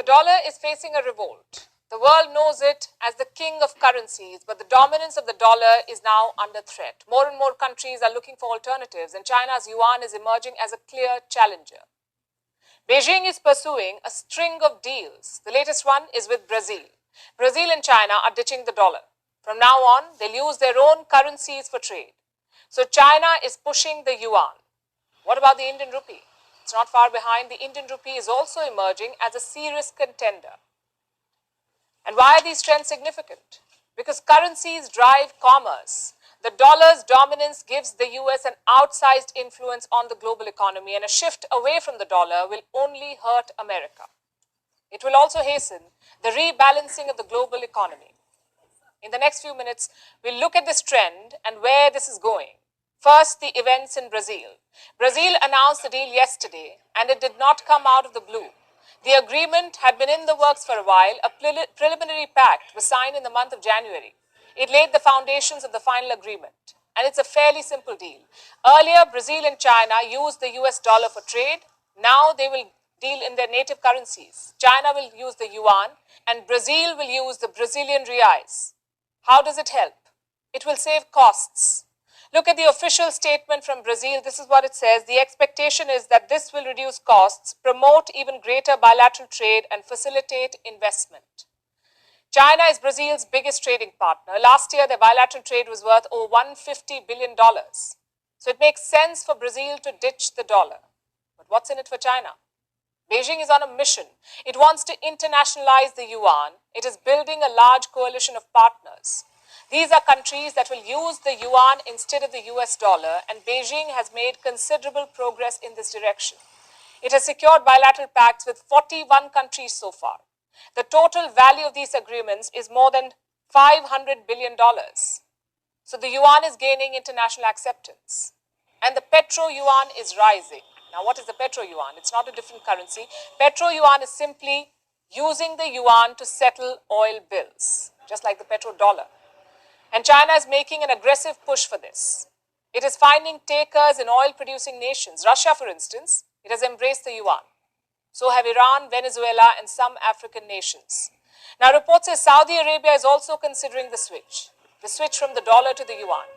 dollar is facing a revolt. The world knows it as the king of currencies, but the dominance of the dollar is now under threat. More and more countries are looking for alternatives, and China's yuan is emerging as a clear challenger. Beijing is pursuing a string of deals. The latest one is with Brazil. Brazil and China are ditching the dollar. From now on, they'll use their own currencies for trade. So China is pushing the yuan. What about the Indian rupee? It's not far behind. The Indian rupee is also emerging as a serious contender. And why are these trends significant? Because currencies drive commerce. The dollar's dominance gives the US an outsized influence on the global economy, and a shift away from the dollar will only hurt America. It will also hasten the rebalancing of the global economy. In the next few minutes, we'll look at this trend and where this is going. First, the events in Brazil. Brazil announced the deal yesterday, and it did not come out of the blue. The agreement had been in the works for a while. A preliminary pact was signed in the month of January. It laid the foundations of the final agreement, and it's a fairly simple deal. Earlier, Brazil and China used the US dollar for trade. Now they will deal in their native currencies. China will use the yuan, and Brazil will use the Brazilian reais. How does it help? It will save costs. Look at the official statement from Brazil. This is what it says. The expectation is that this will reduce costs, promote even greater bilateral trade, and facilitate investment. China is Brazil's biggest trading partner. Last year, their bilateral trade was worth over $150 billion. So it makes sense for Brazil to ditch the dollar. But what's in it for China? Beijing is on a mission. It wants to internationalize the yuan. It is building a large coalition of partners. These are countries that will use the yuan instead of the US dollar, and Beijing has made considerable progress in this direction. It has secured bilateral pacts with 41 countries so far. The total value of these agreements is more than $500 billion. So the yuan is gaining international acceptance. And the petro yuan is rising. Now, what is the petro yuan? It's not a different currency. Petro yuan is simply using the yuan to settle oil bills, just like the petrodollar. And China is making an aggressive push for this. It is finding takers in oil-producing nations. Russia, for instance, it has embraced the yuan. So have Iran, Venezuela, and some African nations. Now, reports say Saudi Arabia is also considering the switch from the dollar to the yuan.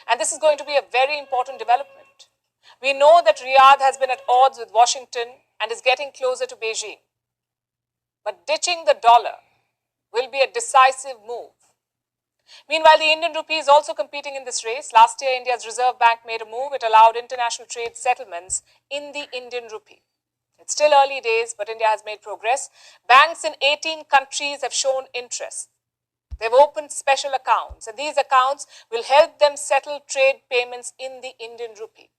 And this is going to be a very important development. We know that Riyadh has been at odds with Washington and is getting closer to Beijing. But ditching the dollar will be a decisive move. Meanwhile, the Indian rupee is also competing in this race. Last year, India's Reserve Bank made a move. It allowed international trade settlements in the Indian rupee. It's still early days, but India has made progress. Banks in 18 countries have shown interest. They've opened special accounts, and these accounts will help them settle trade payments in the Indian rupee.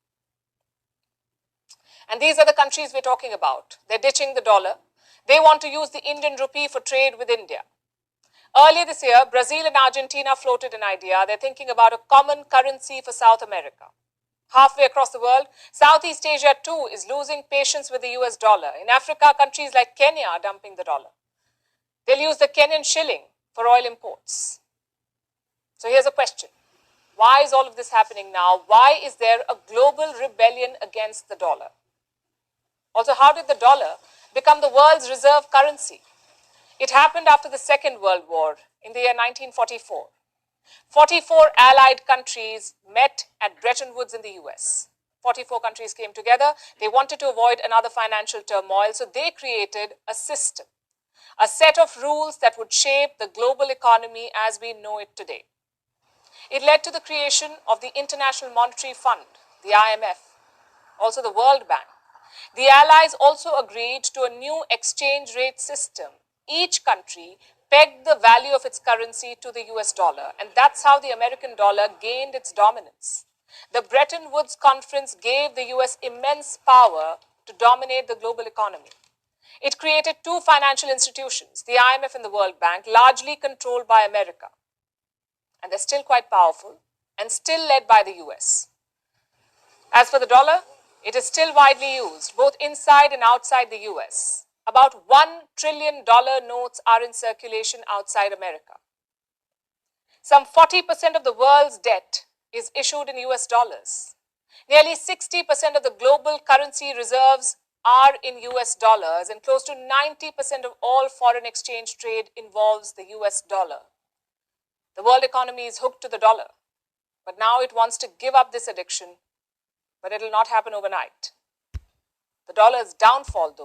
And these are the countries we're talking about. They're ditching the dollar. They want to use the Indian rupee for trade with India. Earlier this year, Brazil and Argentina floated an idea. They're thinking about a common currency for South America. Halfway across the world, Southeast Asia too is losing patience with the US dollar. In Africa, countries like Kenya are dumping the dollar. They'll use the Kenyan shilling for oil imports. So here's a question. Why is all of this happening now? Why is there a global rebellion against the dollar? Also, how did the dollar become the world's reserve currency? It happened after the Second World War in the year 1944. 44 allied countries met at Bretton Woods in the US. 44 countries came together. They wanted to avoid another financial turmoil, so they created a system, a set of rules that would shape the global economy as we know it today. It led to the creation of the International Monetary Fund, the IMF, also the World Bank. The Allies also agreed to a new exchange rate system. Each country pegged the value of its currency to the US dollar, and that's how the American dollar gained its dominance. The Bretton Woods Conference gave the US immense power to dominate the global economy. It created two financial institutions, the IMF and the World Bank, largely controlled by America. And they're still quite powerful and still led by the US. As for the dollar, it is still widely used, both inside and outside the US. About $1 trillion notes are in circulation outside America. Some 40% of the world's debt is issued in US dollars. Nearly 60% of the global currency reserves are in US dollars, and close to 90% of all foreign exchange trade involves the US dollar. The world economy is hooked to the dollar, but now it wants to give up this addiction, but it will not happen overnight. The dollar's downfall, though,